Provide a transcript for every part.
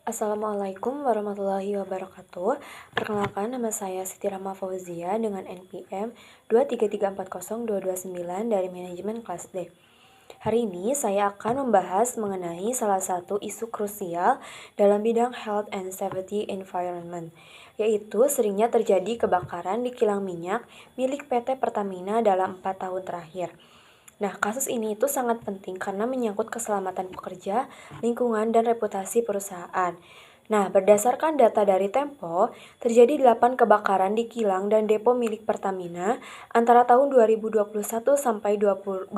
Assalamualaikum warahmatullahi wabarakatuh. Perkenalkan, nama saya Siti Rahma Fauzia dengan NPM 233402229 dari Manajemen Kelas D. Hari ini saya akan membahas mengenai salah satu isu krusial dalam bidang health and safety environment, yaitu seringnya terjadi kebakaran di kilang minyak milik PT Pertamina dalam 4 tahun terakhir. Nah, kasus ini itu sangat penting karena menyangkut keselamatan pekerja, lingkungan, dan reputasi perusahaan. Nah, berdasarkan data dari Tempo, terjadi 8 kebakaran di kilang dan depo milik Pertamina antara tahun 2021 sampai 2025.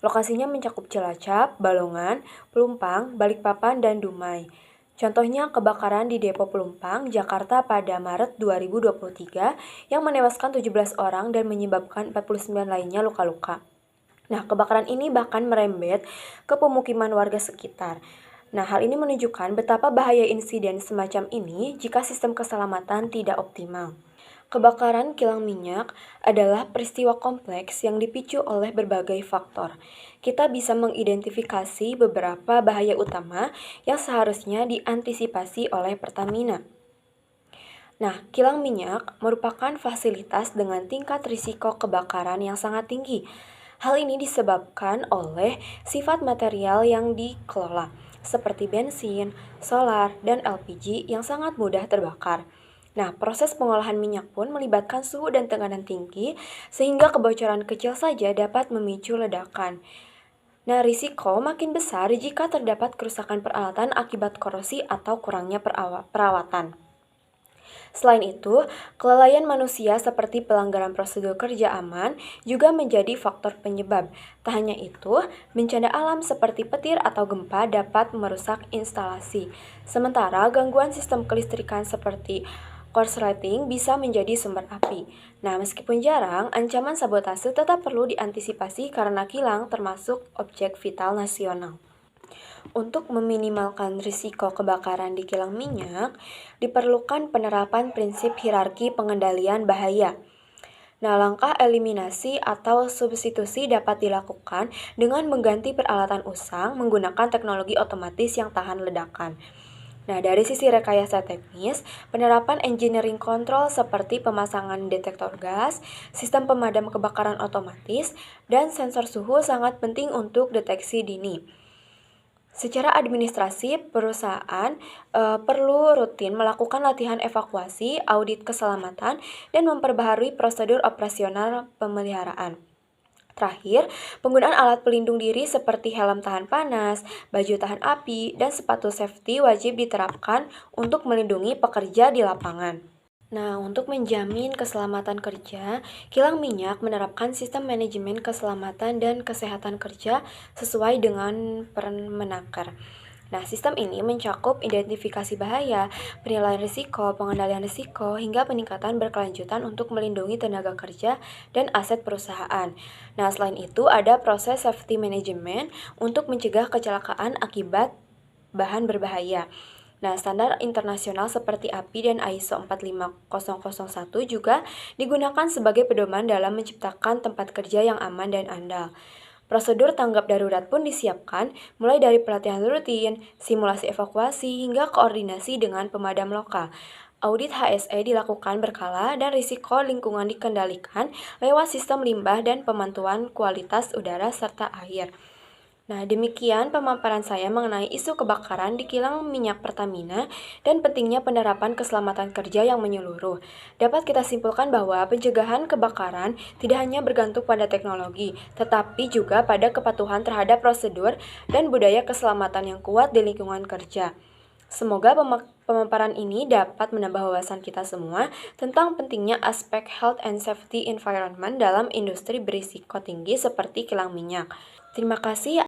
Lokasinya mencakup Cilacap, Balongan, Pelumpang, Balikpapan, dan Dumai. Contohnya kebakaran di Depo Pelumpang, Jakarta pada Maret 2023 yang menewaskan 17 orang dan menyebabkan 49 lainnya luka-luka. Nah, kebakaran ini bahkan merembet ke pemukiman warga sekitar. Nah, hal ini menunjukkan betapa bahaya insiden semacam ini jika sistem keselamatan tidak optimal. Kebakaran kilang minyak adalah peristiwa kompleks yang dipicu oleh berbagai faktor. Kita bisa mengidentifikasi beberapa bahaya utama yang seharusnya diantisipasi oleh Pertamina. Nah, kilang minyak merupakan fasilitas dengan tingkat risiko kebakaran yang sangat tinggi. Hal ini disebabkan oleh sifat material yang dikelola, seperti bensin, solar, dan LPG yang sangat mudah terbakar. Nah, proses pengolahan minyak pun melibatkan suhu dan tekanan tinggi, sehingga kebocoran kecil saja dapat memicu ledakan. Nah, risiko makin besar jika terdapat kerusakan peralatan akibat korosi atau kurangnya perawatan. Selain itu, kelalaian manusia seperti pelanggaran prosedur kerja aman juga menjadi faktor penyebab. Tak hanya itu, bencana alam seperti petir atau gempa dapat merusak instalasi. Sementara gangguan sistem kelistrikan seperti korsleting bisa menjadi sumber api. Nah, meskipun jarang, ancaman sabotase tetap perlu diantisipasi karena kilang termasuk objek vital nasional. Untuk meminimalkan risiko kebakaran di kilang minyak, diperlukan penerapan prinsip hierarki pengendalian bahaya. Nah, langkah eliminasi atau substitusi dapat dilakukan dengan mengganti peralatan usang menggunakan teknologi otomatis yang tahan ledakan. Nah, dari sisi rekayasa teknis, penerapan engineering control seperti pemasangan detektor gas, sistem pemadam kebakaran otomatis, dan sensor suhu sangat penting untuk deteksi dini. Secara administrasi, perusahaan perlu rutin melakukan latihan evakuasi, audit keselamatan, dan memperbaharui prosedur operasional pemeliharaan. Terakhir, penggunaan alat pelindung diri seperti helm tahan panas, baju tahan api, dan sepatu safety wajib diterapkan untuk melindungi pekerja di lapangan. Nah, untuk menjamin keselamatan kerja, kilang minyak menerapkan sistem manajemen keselamatan dan kesehatan kerja sesuai dengan Permenaker. Nah, sistem ini mencakup identifikasi bahaya, penilaian risiko, pengendalian risiko, hingga peningkatan berkelanjutan untuk melindungi tenaga kerja dan aset perusahaan. Nah, selain itu ada proses safety management untuk mencegah kecelakaan akibat bahan berbahaya. Nah, standar internasional seperti API dan ISO 45001 juga digunakan sebagai pedoman dalam menciptakan tempat kerja yang aman dan andal. Prosedur tanggap darurat pun disiapkan, mulai dari pelatihan rutin, simulasi evakuasi, hingga koordinasi dengan pemadam lokal. Audit HSE dilakukan berkala dan risiko lingkungan dikendalikan lewat sistem limbah dan pemantauan kualitas udara serta air. Nah, demikian pemaparan saya mengenai isu kebakaran di kilang minyak Pertamina dan pentingnya penerapan keselamatan kerja yang menyeluruh. Dapat kita simpulkan bahwa pencegahan kebakaran tidak hanya bergantung pada teknologi, tetapi juga pada kepatuhan terhadap prosedur dan budaya keselamatan yang kuat di lingkungan kerja. Semoga pemaparan ini dapat menambah wawasan kita semua tentang pentingnya aspek health and safety environment dalam industri berisiko tinggi seperti kilang minyak. Terima kasih.